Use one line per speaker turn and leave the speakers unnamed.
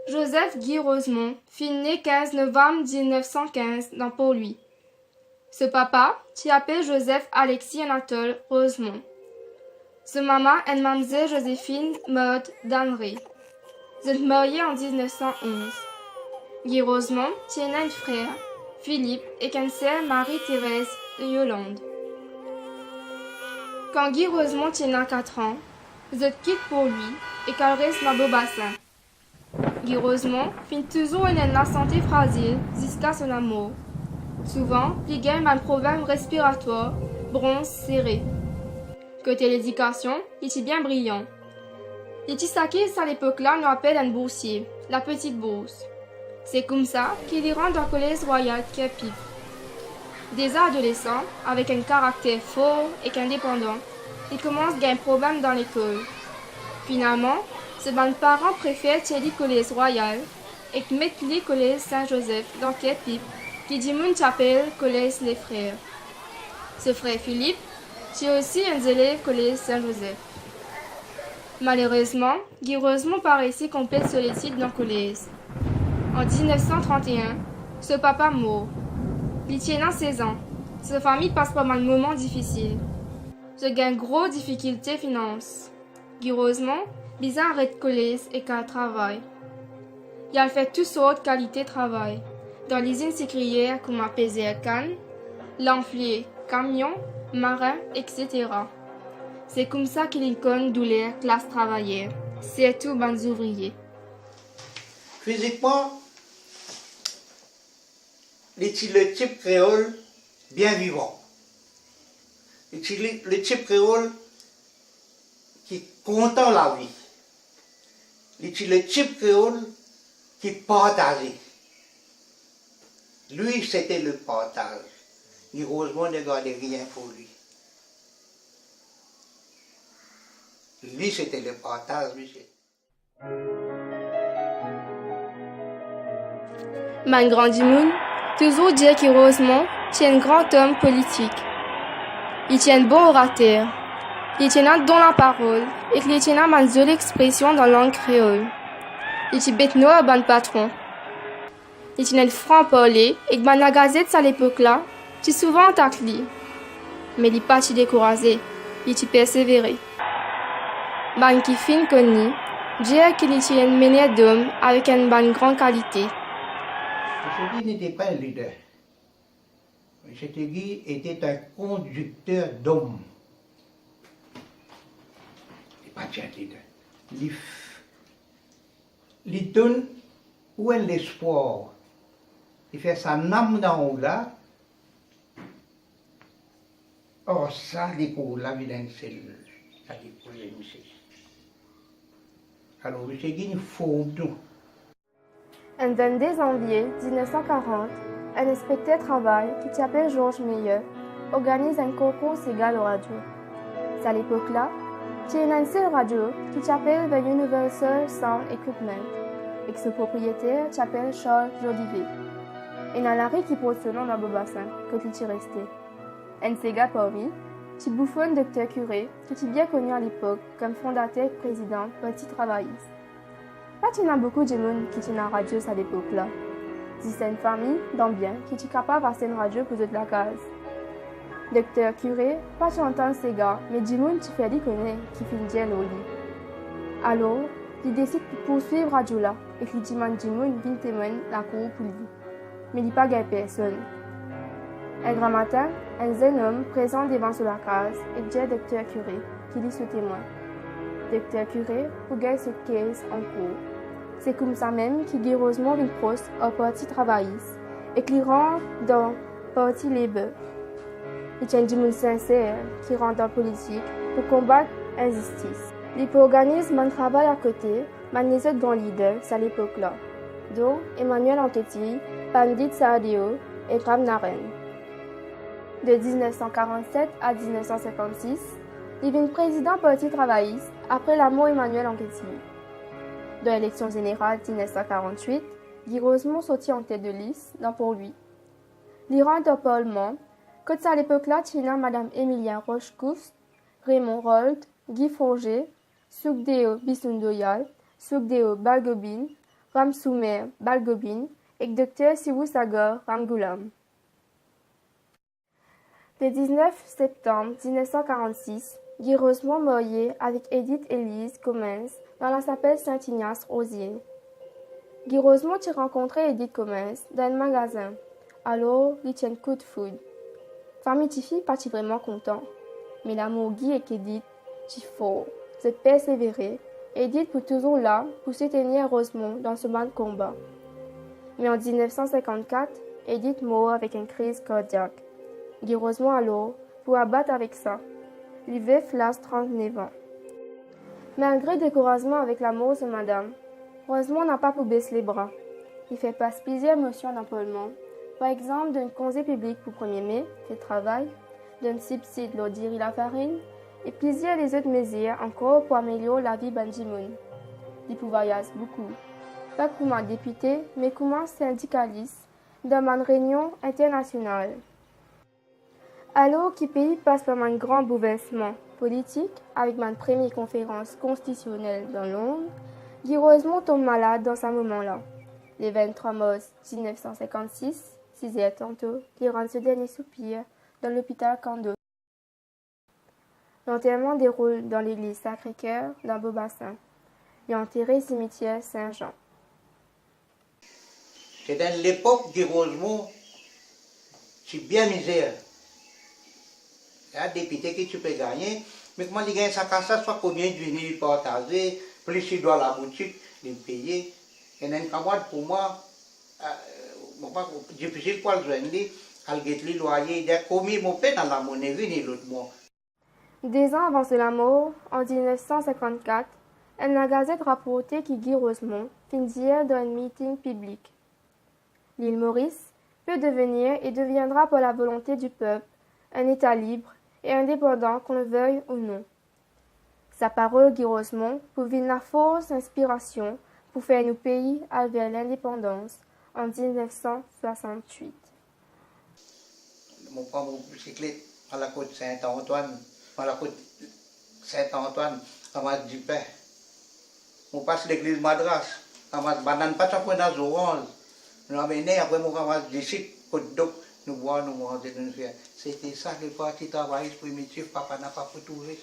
Joseph Guy Rosemont fut né 15 novembre 1915 dans Port-Louis. Ce papa, qui appelle Joseph Alexis Anatole Rosemont. Ce maman est Mademoiselle Joséphine Maud Dannery. Ils sont mariés en 1911. Guy Rosemont tient un frère, Philippe, et qu'une sœur Marie-Thérèse Yolande. Quand Guy Rosemont tient 4 ans, ils quittent pour lui et qu'elle reste dans le bassin. Guy Rosemont finit toujours en la santé fragile jusqu'à son amour. Souvent, il gagne un problème respiratoire, bronze serré. Côté l'éducation, il est bien brillant. Les Tisakis à l'époque-là nous appellent un boursier, la petite bourse. C'est comme ça qu'il y rentre dans le collège royal Capip. Des adolescents, avec un caractère fort et indépendant, ils commencent à gagner un problème dans l'école. Finalement, ses parents préfèrent le collège royal et mettent le collège Saint-Joseph dans Capip, qui dit moun chapelle collège les frères. Ce frère Philippe, qui est aussi un élève collège Saint-Joseph. Malheureusement, Guy Rosemont paraissait complète solitude dans le collège. En 1931, ce papa mort. Il tient 16 ans. Sa famille passe par un moment difficile. Il gagne grosse difficulté finance. Guy Rosemont, bizarre arrête collège et qu'elle travaille. Il a fait toutes sortes de qualités de travail. Dans l'usine sucrière comme apaiser à canne, l'enflier, camion, marin, etc. C'est comme ça qu'il connaît douleur classe travaillère, surtout les ouvriers.
Physiquement, le type créole bien vivant. Le type créole qui content la vie. Le type créole qui partage. Lui, c'était le partage. Guy Rosemont ne gardait rien pour lui. Lui, c'était le partage, monsieur.
Man Grandimoun, toujours dire que Rosemont tient un grand homme politique. Il tient un bon orateur. Il tient un don la parole et qu'il tient une jolie expression dans la langue créole. Il tient bête noire ban patron. Il tient un franc parler et que la gazette à l'époque-là, tu souvent attaque lui. Mais il n'est pas découragé, il est persévéré. Ban qui fin connu, dire qu'il tient une manière d'homme avec une bonne grande qualité.
M. Guy n'était pas un leader. M. Guy était un conducteur d'hommes. Il n'est pas un leader. Il donne où est l'espoir. Il fait sa âme dans haut là. Or, ça découvre la vilaine cellule. Ça découvre les musées. Alors, M. Guy, il faut tout.
Un 22 janvier 1940, un inspecteur travail qui s'appelle Georges Meyer organise un concours égal aux radios. C'est à l'époque-là qu'il y a une seule radio qui s'appelle The Universal Sound Equipment et que son propriétaire s'appelle Charles Jolivet. Et dans la rue qui porte ce nom dans le bassin, que il est resté. Un séga parmi, qui bouffonne Dr. Curé, qui est bien connu à l'époque comme fondateur et président Parti travailliste. Pas qu'il y a beaucoup de monde qui tient la radio à l'époque-là. C'est une famille dans bien qui est capable d'avoir une radio pour toute la case. Docteur Curé, pas qu'il entend ces gars, mais du monde qui fait lui connaît, qui finit bien au lit. Alors, il décide de poursuivre la radio là et qu'il demande du monde de témoigner la cour pour lui. Mais il n'y a pas de personne. Un grand matin, un jeune homme présent devant sur la case et dit à Docteur Curé qu'il est sous témoin. Docteur Curé regarde cette caisse en cours. C'est comme ça même qu'il Guy Rosemont vient proche au Parti travailliste et qu'il rentre dans le Parti Labour. Il tient du monde sincère qui rentre dans la politique pour combattre l'injustice. Il organise un travail à côté, mais les autres grands leaders à l'époque-là, dont Emmanuel Anquetil, Pandit Saadeo et Ram Naren. De 1947 à 1956, il devient président du Parti travailliste après la mort d'Emmanuel Anquetil. Dans l'élection générale de 1948, Guy Rosemont sortit en tête de liste dans pour lui. Il rentre au Parlement, quand à l'époque-là, il y a Mme Émilien Rochecoust, Raymond Rold, Guy Forger, Soukdeo Bissoundoyal, Soukdeo Balgobine, Ramsoumer Balgobin et Dr Siwousagor Ramgoolam. Le 19 septembre 1946, Guy Rosemont marié avec Edith Elise Comens dans la chapelle Saint-Ignace aux îles. Guy Rosemont y rencontrait Edith Comens dans un magasin. Alors, il tient coup de foudre. Famille Tiffy partit vraiment content. Mais l'amour Guy et Edith, t'y fort, se persévérer. Edith pour toujours là pour soutenir Rosemont dans ce bas de combat. Mais en 1954, Edith meurt avec une crise cardiaque. Guy Rosemont alors pour abattre avec ça. L'hiver flasse 39 ans. Malgré le découragement avec la mort de madame, Rosemont n'a pas pu baisser les bras. Il fait passer plusieurs émotions d'emploiement. Par exemple, d'un congé public pour 1er mai, fait travail, d'un subside l'odiri la farine, et plusieurs des autres mesures encore pour améliorer la vie Banjimoun. Il voyage beaucoup. Pas comme un député, mais comme un syndicaliste dans une réunion internationale. Alors que le pays passe par un grand bouleversement politique avec ma première conférence constitutionnelle dans Londres, Guy Rosemont tombe malade dans ce moment-là. Le 23 mars 1956, 6 heures tantôt, il rend ce dernier soupir dans l'hôpital Cando. L'enterrement déroule dans l'église Sacré-Cœur dans Beaubassin. Il est enterré au cimetière Saint-Jean.
C'est dans l'époque de Rosemont, c'est bien misère. Il y a des députés que tu peux gagner, mais comment il gagne sa casse, soit combien d'unis partager, plus il doit la boutique, les payer. Et un camarade pour moi, difficile pour le joindre, al get le loyer, il a commis mon père dans la monnaie, venu l'autre mois.
2 ans avant la mort, en 1954, la Gazette rapportait que Guy Rosemont finissait dans un meeting public. L'île Maurice peut devenir et deviendra par la volonté du peuple un État libre et indépendant qu'on le veuille ou non. Sa parole, Guy Rosemont, pouvait la force inspiration pour faire nos pays vers l'indépendance en 1968.
Mon prend mon bicyclette à la côte Saint-Antoine, à la côte Saint-Antoine, à ma Dupin. On passe l'église Madras, à ma banane pas chaque fois dans orange. Nous amené après mon ramasse d'ici, côte d'eau, nous boire, nous manger, nous faire. C'était ça le parti travail primitif, papa n'a pas pu trouver.